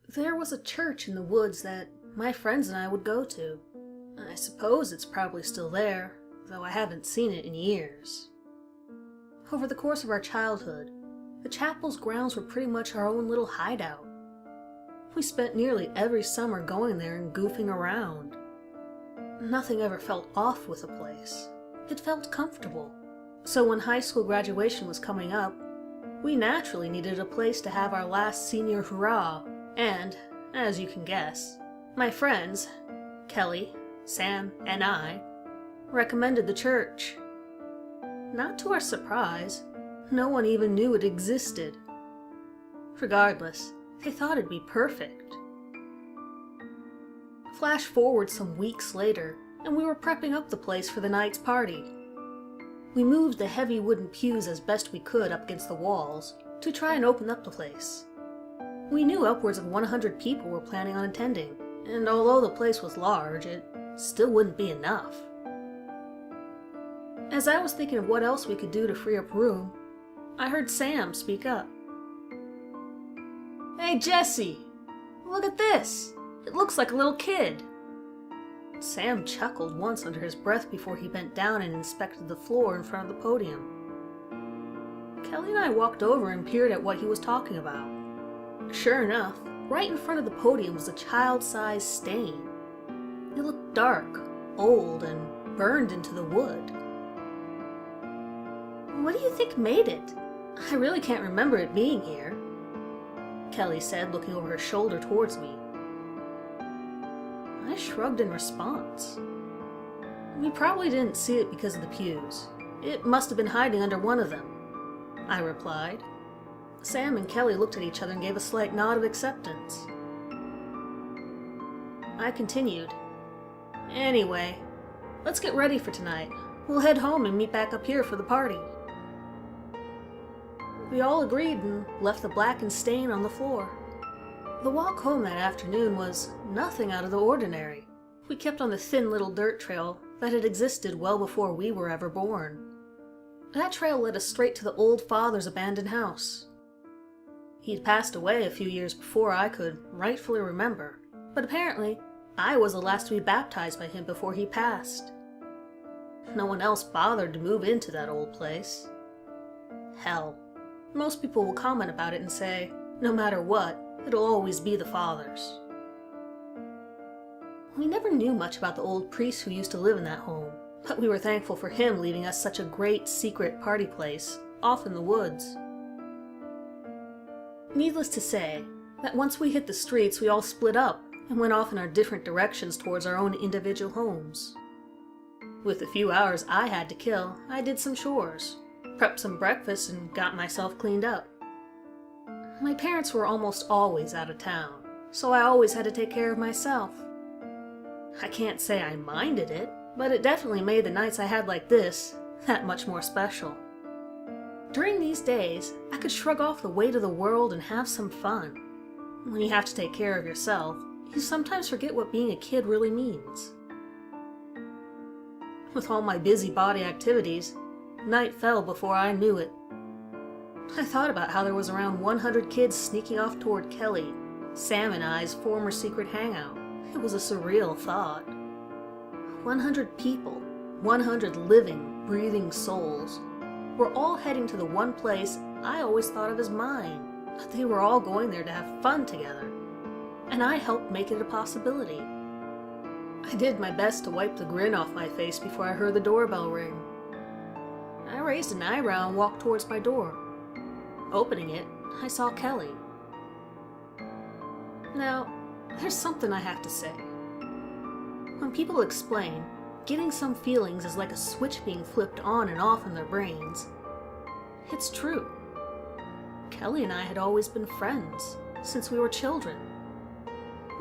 There was a church in the woods that my friends and I would go to. I suppose it's probably still there, though I haven't seen it in years. Over the course of our childhood, the chapel's grounds were pretty much our own little hideout. We spent nearly every summer going there and goofing around. Nothing ever felt off with the place. It felt comfortable. So when high school graduation was coming up, we naturally needed a place to have our last senior hurrah, and, as you can guess, my friends, Kelly, Sam, and I, recommended the church. Not to our surprise, no one even knew it existed. Regardless, they thought it'd be perfect. Flash forward some weeks later, and we were prepping up the place for the night's party. We moved the heavy wooden pews as best we could up against the walls to try and open up the place. We knew upwards of 100 people were planning on attending, and although the place was large, it still wouldn't be enough. As I was thinking of what else we could do to free up room, I heard Sam speak up. "Hey Jesse, look at this! It looks like a little kid!" Sam chuckled once under his breath before he bent down and inspected the floor in front of the podium. Kelly and I walked over and peered at what he was talking about. Sure enough, right in front of the podium was a child-sized stain. It looked dark, old, and burned into the wood. "What do you think made it? I really can't remember it being here," Kelly said, looking over her shoulder towards me. I shrugged in response. "We probably didn't see it because of the pews. It must have been hiding under one of them," I replied. Sam and Kelly looked at each other and gave a slight nod of acceptance. I continued. "Anyway, let's get ready for tonight. We'll head home and meet back up here for the party." We all agreed and left the blackened stain on the floor. The walk home that afternoon was nothing out of the ordinary. We kept on the thin little dirt trail that had existed well before we were ever born. That trail led us straight to the old father's abandoned house. He'd passed away a few years before I could rightfully remember, but apparently I was the last to be baptized by him before he passed. No one else bothered to move into that old place. Hell, most people will comment about it and say, no matter what, it'll always be the father's. We never knew much about the old priest who used to live in that home, but we were thankful for him leaving us such a great secret party place off in the woods. Needless to say, that once we hit the streets, we all split up and went off in our different directions towards our own individual homes. With the few hours I had to kill, I did some chores, prepped some breakfast, and got myself cleaned up. My parents were almost always out of town, so I always had to take care of myself. I can't say I minded it, but it definitely made the nights I had like this that much more special. During these days, I could shrug off the weight of the world and have some fun. When you have to take care of yourself, you sometimes forget what being a kid really means. With all my busybody activities, night fell before I knew it. I thought about how there was around 100 kids sneaking off toward Kelly, Sam and I's former secret hangout. It was a surreal thought. 100 people, 100 living, breathing souls, were all heading to the one place I always thought of as mine, but they were all going there to have fun together, and I helped make it a possibility. I did my best to wipe the grin off my face before I heard the doorbell ring. I raised an eyebrow and walked towards my door. Opening it, I saw Kelly. Now, there's something I have to say. When people explain, getting some feelings is like a switch being flipped on and off in their brains, it's true. Kelly and I had always been friends, since we were children.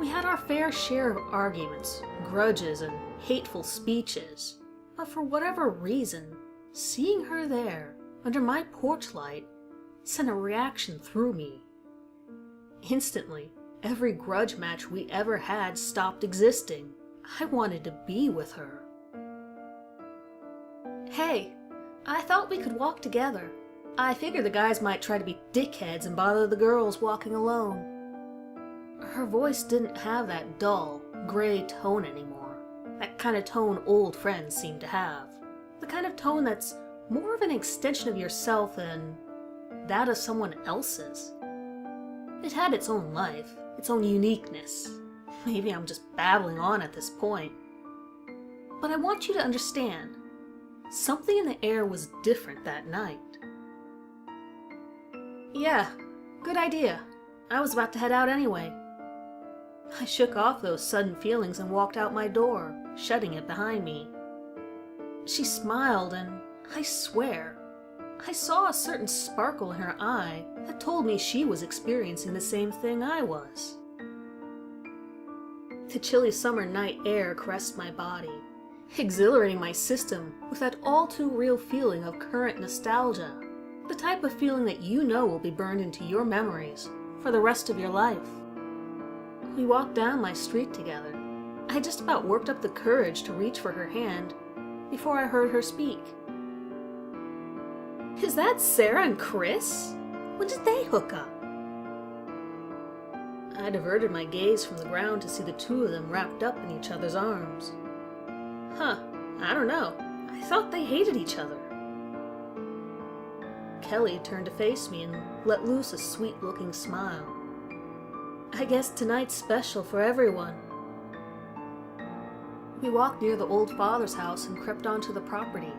We had our fair share of arguments, grudges, and hateful speeches, but for whatever reason, seeing her there, under my porch light, sent a reaction through me. Instantly, every grudge match we ever had stopped existing. I wanted to be with her. "Hey, I thought we could walk together. I figured the guys might try to be dickheads and bother the girls walking alone." Her voice didn't have that dull, gray tone anymore. That kind of tone old friends seem to have. The kind of tone that's more of an extension of yourself than that of someone else's. It had its own life, its own uniqueness. Maybe I'm just babbling on at this point. But I want you to understand, something in the air was different that night. Yeah, good idea. I was about to head out anyway. I shook off those sudden feelings and walked out my door, shutting it behind me. She smiled, and I swear, I saw a certain sparkle in her eye that told me she was experiencing the same thing I was. The chilly summer night air caressed my body, exhilarating my system with that all-too-real feeling of current nostalgia, the type of feeling that you know will be burned into your memories for the rest of your life. We walked down my street together. I just about worked up the courage to reach for her hand before I heard her speak. Is that Sarah and Chris? When did they hook up? I diverted my gaze from the ground to see the two of them wrapped up in each other's arms. Huh, I don't know. I thought they hated each other. Kelly turned to face me and let loose a sweet-looking smile. I guess tonight's special for everyone. We walked near the old father's house and crept onto the property.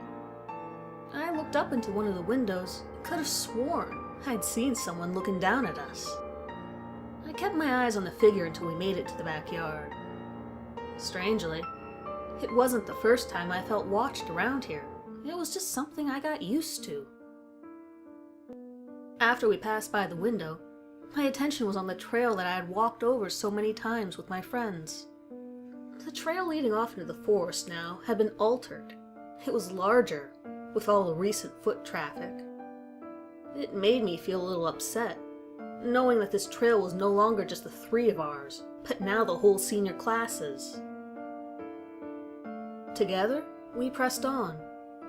I looked up into one of the windows and could have sworn I'd seen someone looking down at us. I kept my eyes on the figure until we made it to the backyard. Strangely, it wasn't the first time I felt watched around here. It was just something I got used to. After we passed by the window, my attention was on the trail that I had walked over so many times with my friends. The trail leading off into the forest now had been altered. It was larger, with all the recent foot traffic. It made me feel a little upset, knowing that this trail was no longer just the three of ours, but now the whole senior classes. Together, we pressed on,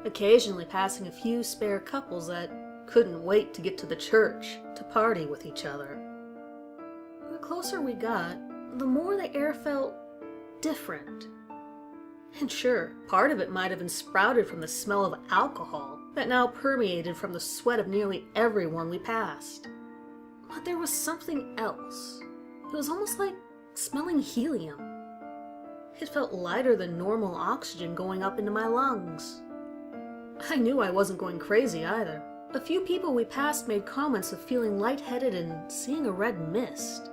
occasionally passing a few spare couples that couldn't wait to get to the church to party with each other. The closer we got, the more the air felt different. And sure, part of it might have been sprouted from the smell of alcohol that now permeated from the sweat of nearly everyone we passed. But there was something else. It was almost like smelling helium. It felt lighter than normal oxygen going up into my lungs. I knew I wasn't going crazy either. A few people we passed made comments of feeling lightheaded and seeing a red mist.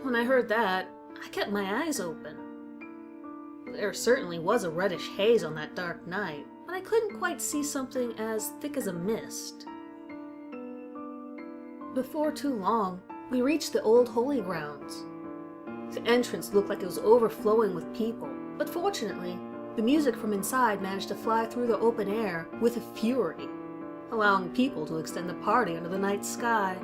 When I heard that, I kept my eyes open. There certainly was a reddish haze on that dark night, but I couldn't quite see something as thick as a mist. Before too long, we reached the old holy grounds. The entrance looked like it was overflowing with people, but fortunately, the music from inside managed to fly through the open air with a fury, allowing people to extend the party under the night sky.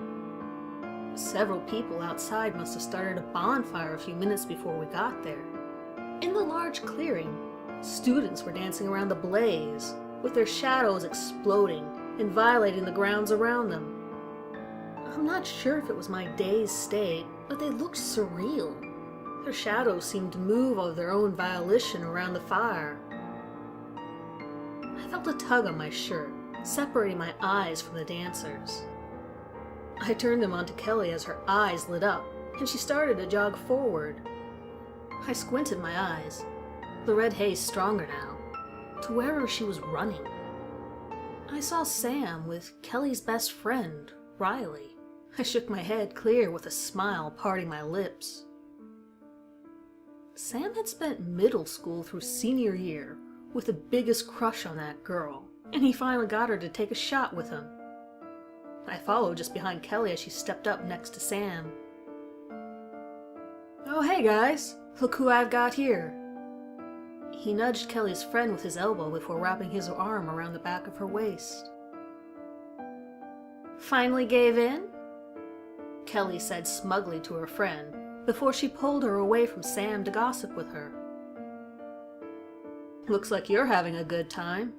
Several people outside must have started a bonfire a few minutes before we got there. In the large clearing, students were dancing around the blaze, with their shadows exploding and violating the grounds around them. I'm not sure if it was my dazed state, but they looked surreal. Their shadows seemed to move of their own volition around the fire. I felt a tug on my shirt, separating my eyes from the dancers. I turned them onto Kelly as her eyes lit up, and she started to jog forward. I squinted my eyes, the red haze stronger now, to wherever she was running. I saw Sam with Kelly's best friend, Riley. I shook my head clear with a smile parting my lips. Sam had spent middle school through senior year with the biggest crush on that girl, and he finally got her to take a shot with him. I followed just behind Kelly as she stepped up next to Sam. "Oh, hey guys, look who I've got here." He nudged Kelly's friend with his elbow before wrapping his arm around the back of her waist. "Finally gave in?" Kelly said smugly to her friend before she pulled her away from Sam to gossip with her. "Looks like you're having a good time,"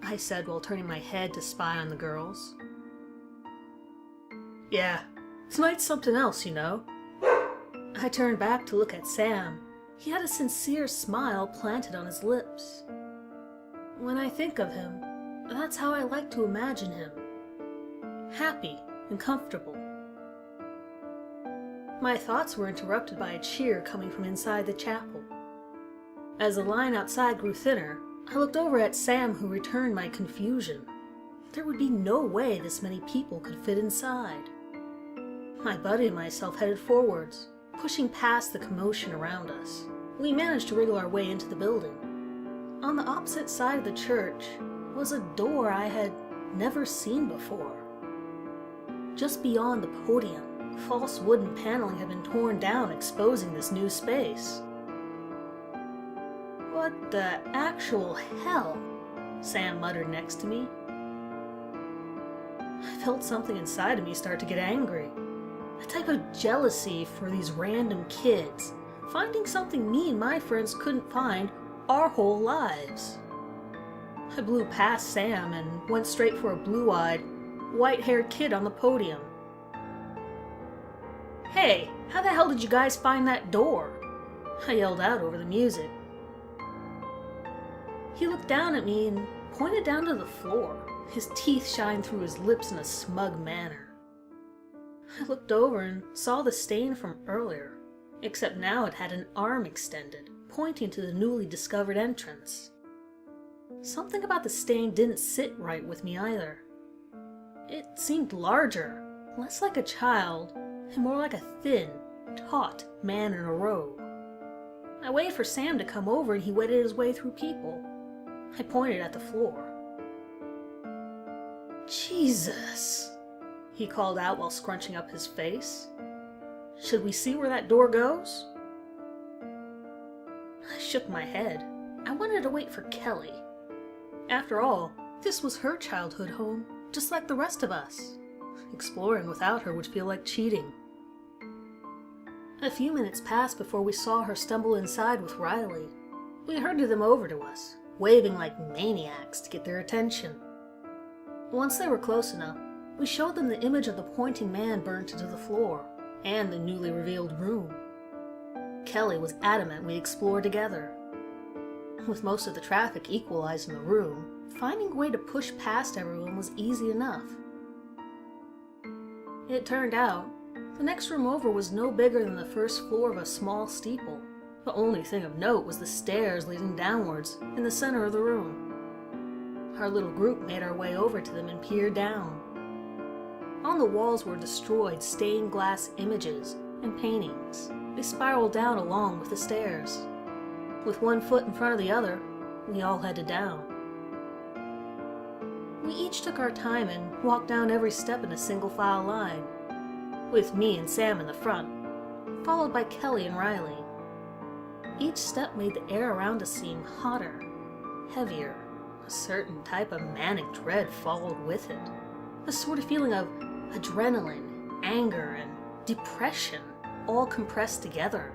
I said while turning my head to spy on the girls. "Yeah, tonight's something else, you know." I turned back to look at Sam. He had a sincere smile planted on his lips. When I think of him, that's how I like to imagine him. Happy and comfortable. My thoughts were interrupted by a cheer coming from inside the chapel. As the line outside grew thinner, I looked over at Sam, who returned my confusion. There would be no way this many people could fit inside. My buddy and myself headed forwards, pushing past the commotion around us. We managed to wriggle our way into the building. On the opposite side of the church was a door I had never seen before. Just beyond the podium, false wooden paneling had been torn down, exposing this new space. "What the actual hell?" Sam muttered next to me. I felt something inside of me start to get angry. A type of jealousy for these random kids, finding something me and my friends couldn't find our whole lives. I blew past Sam and went straight for a blue-eyed, white-haired kid on the podium. "Hey, how the hell did you guys find that door?" I yelled out over the music. He looked down at me and pointed down to the floor. His teeth shined through his lips in a smug manner. I looked over and saw the stain from earlier, except now it had an arm extended, pointing to the newly discovered entrance. Something about the stain didn't sit right with me either. It seemed larger, less like a child, and more like a thin, taut man in a robe. I waited for Sam to come over and he waded his way through people. I pointed at the floor. "Jesus," he called out while scrunching up his face. "Should we see where that door goes?" I shook my head. I wanted to wait for Kelly. After all, this was her childhood home, just like the rest of us. Exploring without her would feel like cheating. A few minutes passed before we saw her stumble inside with Riley. We herded them over to us, waving like maniacs to get their attention. Once they were close enough, we showed them the image of the pointing man burnt into the floor, and the newly revealed room. Kelly was adamant we explore together. With most of the traffic equalized in the room, finding a way to push past everyone was easy enough. It turned out, the next room over was no bigger than the first floor of a small steeple. The only thing of note was the stairs leading downwards in the center of the room. Our little group made our way over to them and peered down. On the walls were destroyed stained glass images and paintings. They spiraled down along with the stairs. With one foot in front of the other, we all headed down. We each took our time and walked down every step in a single file line, with me and Sam in the front, followed by Kelly and Riley. Each step made the air around us seem hotter, heavier. A certain type of manic dread followed with it. A sort of feeling of adrenaline, anger, and depression, all compressed together.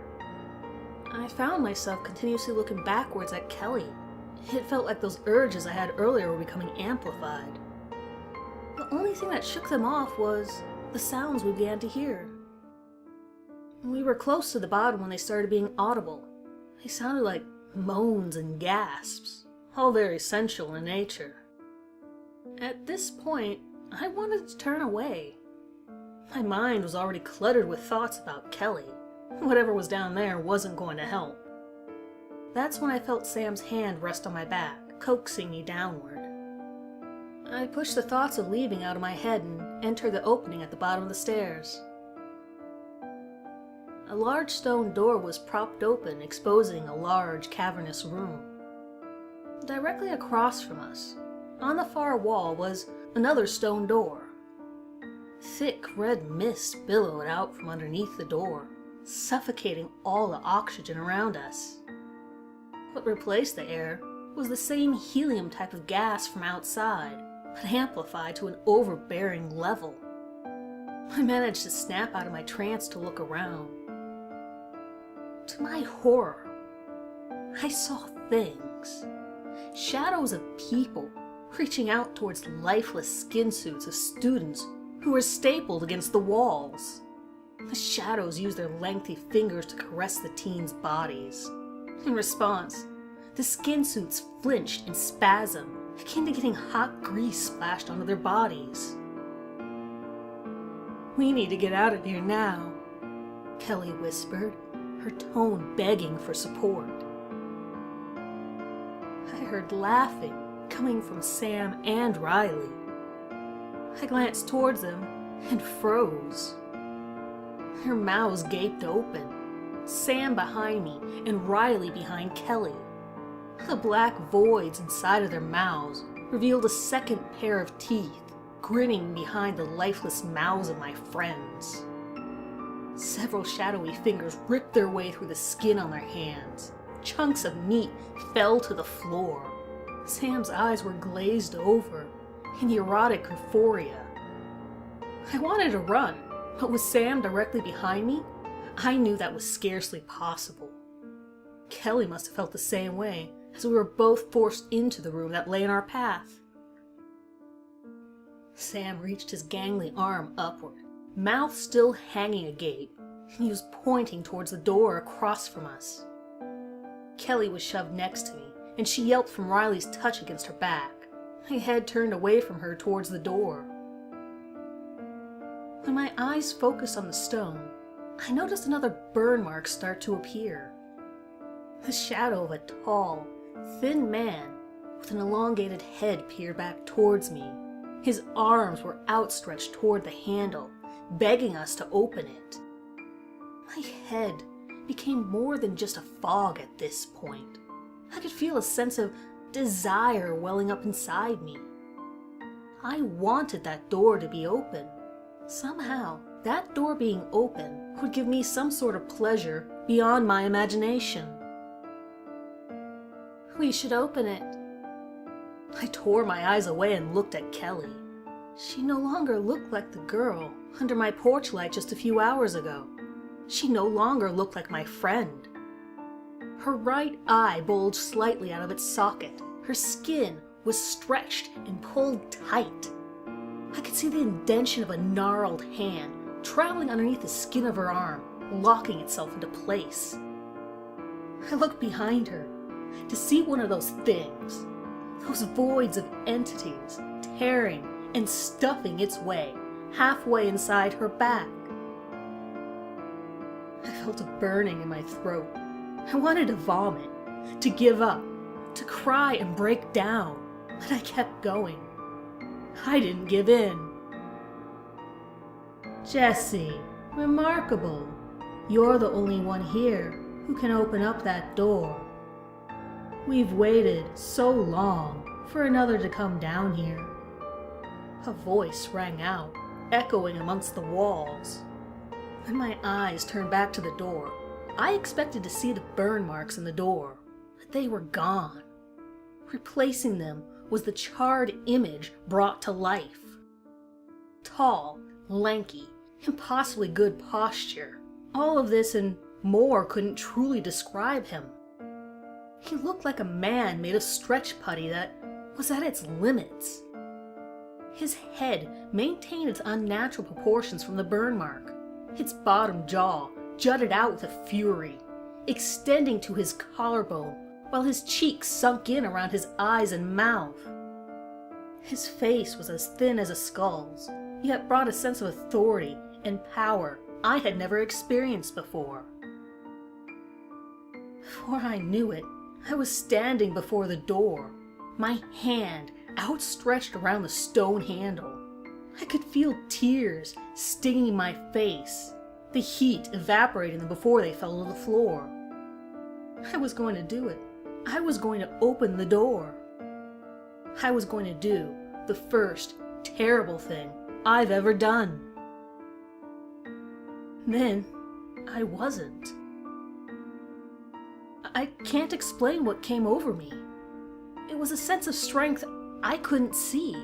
I found myself continuously looking backwards at Kelly. It felt like those urges I had earlier were becoming amplified. The only thing that shook them off was the sounds we began to hear. We were close to the bottom when they started being audible. They sounded like moans and gasps, all very sensual in nature. At this point, I wanted to turn away. My mind was already cluttered with thoughts about Kelly. Whatever was down there wasn't going to help. That's when I felt Sam's hand rest on my back, coaxing me downward. I pushed the thoughts of leaving out of my head and entered the opening at the bottom of the stairs. A large stone door was propped open, exposing a large, cavernous room. Directly across from us, on the far wall, was another stone door. Thick red mist billowed out from underneath the door, suffocating all the oxygen around us. What replaced the air was the same helium type of gas from outside, but amplified to an overbearing level. I managed to snap out of my trance to look around. To my horror, I saw things. Shadows of people reaching out towards lifeless skin suits of students who were stapled against the walls. The shadows used their lengthy fingers to caress the teens' bodies. In response, the skin suits flinched in spasm, akin to getting hot grease splashed onto their bodies. "We need to get out of here now," Kelly whispered, her tone begging for support. I heard laughing coming from Sam and Riley. I glanced towards them and froze. Their mouths gaped open, Sam behind me and Riley behind Kelly. The black voids inside of their mouths revealed a second pair of teeth, grinning behind the lifeless mouths of my friends. Several shadowy fingers ripped their way through the skin on their hands. Chunks of meat fell to the floor. Sam's eyes were glazed over in erotic euphoria. I wanted to run, but with Sam directly behind me, I knew that was scarcely possible. Kelly must have felt the same way, as we were both forced into the room that lay in our path. Sam reached his gangly arm upward, mouth still hanging agape, and he was pointing towards the door across from us. Kelly was shoved next to me, and she yelped from Riley's touch against her back. My head turned away from her towards the door. When my eyes focused on the stone, I noticed another burn mark start to appear. The shadow of a tall, thin man with an elongated head peered back towards me. His arms were outstretched toward the handle, begging us to open it. My head became more than just a fog at this point. I could feel a sense of desire welling up inside me. I wanted that door to be open. Somehow, that door being open would give me some sort of pleasure beyond my imagination. "We should open it." I tore my eyes away and looked at Kelly. She no longer looked like the girl under my porch light just a few hours ago. She no longer looked like my friend. Her right eye bulged slightly out of its socket. Her skin was stretched and pulled tight. I could see the indention of a gnarled hand traveling underneath the skin of her arm, locking itself into place. I looked behind her to see one of those things, those voids of entities tearing and stuffing its way halfway inside her back. I felt a burning in my throat. I wanted to vomit, to give up, to cry and break down, but I kept going. I didn't give in. "Jesse, remarkable. You're the only one here who can open up that door. We've waited so long for another to come down here." A voice rang out, echoing amongst the walls. When my eyes turned back to the door, I expected to see the burn marks in the door, but they were gone. Replacing them was the charred image brought to life. Tall, lanky, impossibly good posture. All of this and more couldn't truly describe him. He looked like a man made of stretch putty that was at its limits. His head maintained its unnatural proportions from the burn mark. Its bottom jaw jutted out with a fury, extending to his collarbone, while his cheeks sunk in around his eyes and mouth. His face was as thin as a skull's, yet brought a sense of authority and power I had never experienced before. Before I knew it, I was standing before the door, my hand outstretched around the stone handle. I could feel tears stinging my face, the heat evaporating them before they fell to the floor. I was going to do it. I was going to open the door. I was going to do the first terrible thing I've ever done. Then, I wasn't. I can't explain what came over me. It was a sense of strength I couldn't see.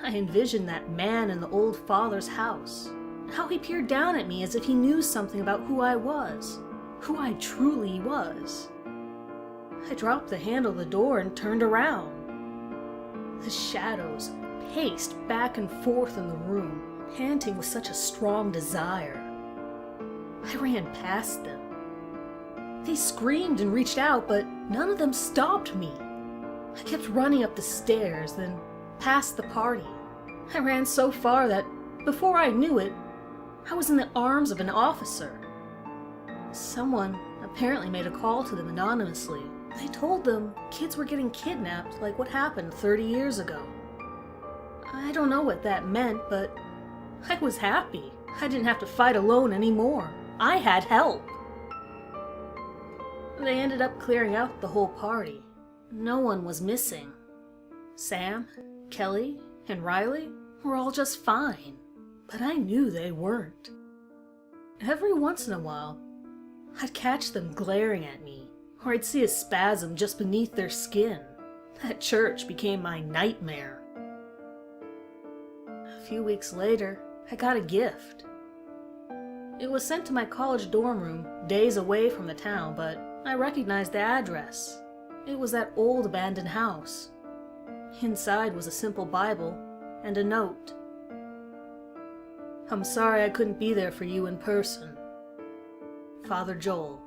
I envisioned that man in the old father's house, how he peered down at me as if he knew something about who I was, who I truly was. I dropped the handle of the door and turned around. The shadows paced back and forth in the room, panting with such a strong desire. I ran past them. They screamed and reached out, but none of them stopped me. I kept running up the stairs, then past the party. I ran so far that, before I knew it, I was in the arms of an officer. Someone apparently made a call to them anonymously. They told them kids were getting kidnapped like what happened 30 years ago. I don't know what that meant, but I was happy. I didn't have to fight alone anymore. I had help. They ended up clearing out the whole party. No one was missing. Sam, Kelly, and Riley were all just fine, but I knew they weren't. Every once in a while, I'd catch them glaring at me, or I'd see a spasm just beneath their skin. That church became my nightmare. A few weeks later, I got a gift. It was sent to my college dorm room, days away from the town, but I recognized the address. It was that old abandoned house. Inside was a simple Bible and a note. "I'm sorry I couldn't be there for you in person. Father Joel."